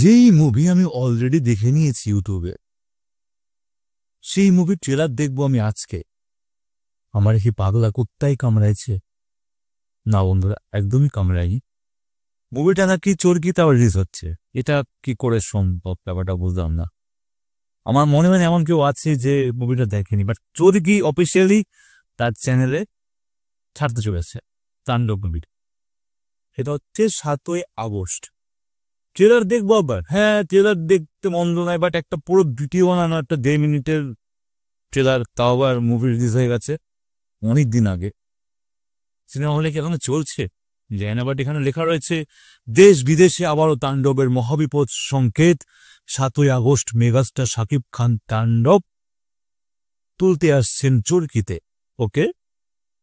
যেই মুভি আমি অলরেডি দেখে নিয়েছি ইউটিউবে, সেই মুভির ট্রেলার দেখবো আমি আজকে। আমার কি পাগলা কুত্তাই কামড়াইছে? না বন্ধুরা, একদমই কামড়ায়নি। মুভিটা নাকি চরকিতে আবার রিলিজ হচ্ছে। এটা কি করে সম্ভব? ব্যাপারটা বুঝলাম না। আমার মনে হয় এমন কেউ আছে যে মুভিটা দেখেনি, বাট চরকি অফিসিয়ালি তার চ্যানেলে ছাড়তে চলেছে তাণ্ডব মুভিটা। এটা হচ্ছে 7ই আগস্ট। ট্রেলার দেখবো আবার? হ্যাঁ, ট্রেলার দেখতে মন্দ নয়, বাট একটা পুরো ভিডিও বানানো, একটা 1.5 মিনিটের ট্রেলার, তাও আবার মুভি রিলিজ হয়ে গেছে অনেক দিন আগে। সিনেমা হলে কি এখনো চলছে জানি না, বাট এখানে লেখা রয়েছে দেশ বিদেশে আবারও তাণ্ডবের মহাবিপদ সংকেত। 7ই আগস্ট মেগাস্টার শাকিব খান তাণ্ডব তুলতে আসছেন চরকিতে। ওকে,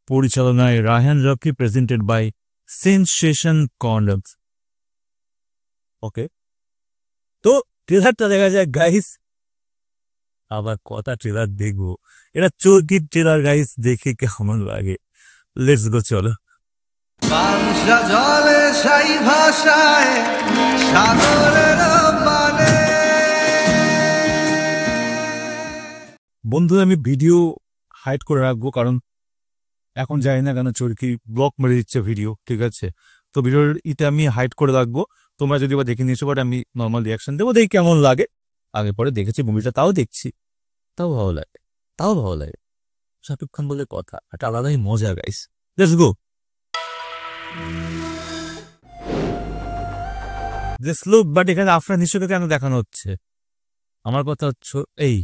পরিচালনায় Raihan Rafi, presented by sensation condoms. Okay, তো ট্রেলারটা দেখা যায় গাইস। আবার কথা ট্রেলার দেখবো, এটা চরকির ট্রেলার গাইস, দেখে কেমন লাগে লেটস গো, চলো। বাংলা জলে সাই ভাষায় সাগরের মানে। বন্ধু, আমি ভিডিও হাইড করে রাখবো, কারণ এখন জানি না কেন চরকি ব্লক মেরে দিচ্ছে ভিডিও, ঠিক আছে? তো ভিডিওর এটা আমি হাইড করে রাখবো। তোমরা যদি বা দেখে নিয়েছো, বাট আমি নর্মাল রিয়াকশন দেবো, দেখি কেমন লাগে। আগে পরে দেখেছি মুভিটা, তাও দেখছি, তাও ভালো লাগে, তাও ভালো লাগে। শাকিব খান বলে কথা, একটা আলাদাই মজা গাইস। Let's go. বাট এখানে আফরান নিশোকে কেন দেখানো হচ্ছে? আমার কথা হচ্ছে এই,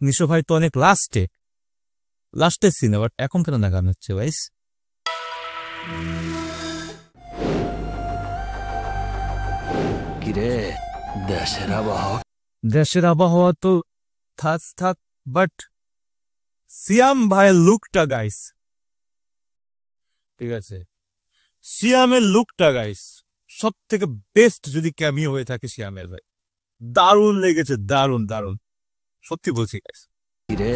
নিশো ভাই তো অনেক লাস্টের সিনে, বাট এখন কেন দেখানো হচ্ছে গাইস? কিরে, দেশের আবহাওয়া তো থাক, বাট সিয়াম ভাইয়ের লুকটা গাইস, ঠিক আছে? সিয়ামের লুকটা গাইস সব থেকে বেস্ট যদি ক্যামিও হয়ে থাকে সিয়ামের, ভাই দারুণ লেগেছে, দারুণ দারুণ, সত্যি বলছি গাইস। কিরে,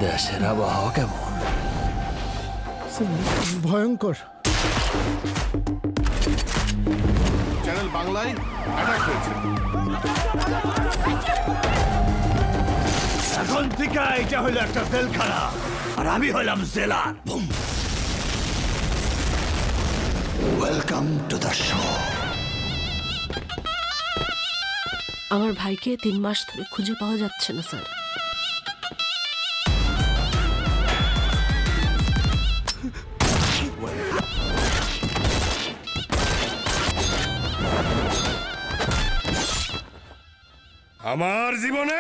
দেশের আবহাওয়া কেমন? ভয়ঙ্কর। চ্যানেল বাংলায় অ্যাটাক হয়েছে। এখন থেকে এটা হলো একটা জেলখানা, আর আমি হলাম জেলার। Welcome to the show. আমার ভাইকে 3 মাস ধরে খুঁজে পাওয়া যাচ্ছে না স্যার। আমার জীবনে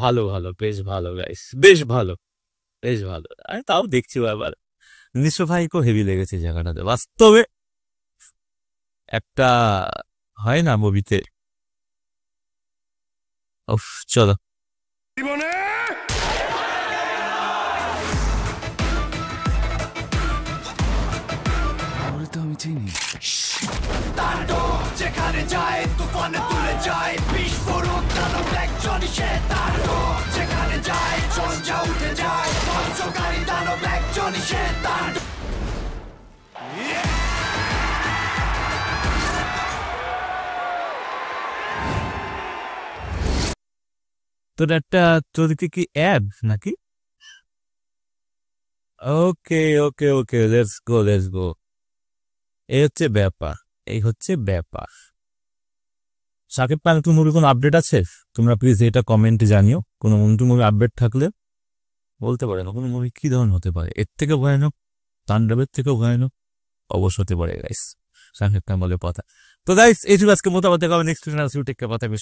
ভালো ভালো, বেশ ভালো গাইস, বেশ ভালো, বেশ ভালো। আমি তাও দেখছি আবার। নিশো ভাইকেও হেভি লেগেছে জায়গাটাতে, বাস্তবে একটা হয় না মুভিতে। উফ, চলো। জীবনে তো আমি চিনি। তাণ্ডব যেখানে যায় তুফানে তুলে যায়, বিস্ফোরক দানব একজনই সে। তাণ্ডব যেখানে যায় ঝঞ্ঝা উঠে যায়, ধ্বংসকারী দানব একজনই সে। তাণ্ডব তোর একটা চরিত্র কি অ্যাড নাকি? ওকে ওকে ওকে, লেটস গো। এই হচ্ছে ব্যাপার। শাকিব খান নতুন মুভি কোনো আপডেট আছে? তোমরা প্লিজ এটা কমেন্টে জানিও। কোনো নতুন মুভি আপডেট থাকলে বলতে পারে। নতুন মুভি কি ধরনের হতে পারে? এর থেকে ভয়ানক, তাণ্ডবের থেকেও ভয়ানক অবশ্য হতে পারে গাইস। শাকিব খান বলে কথা। তো গাইস, এই ছিল আজকে মোটামুটি। নেক্সট টেক কথা।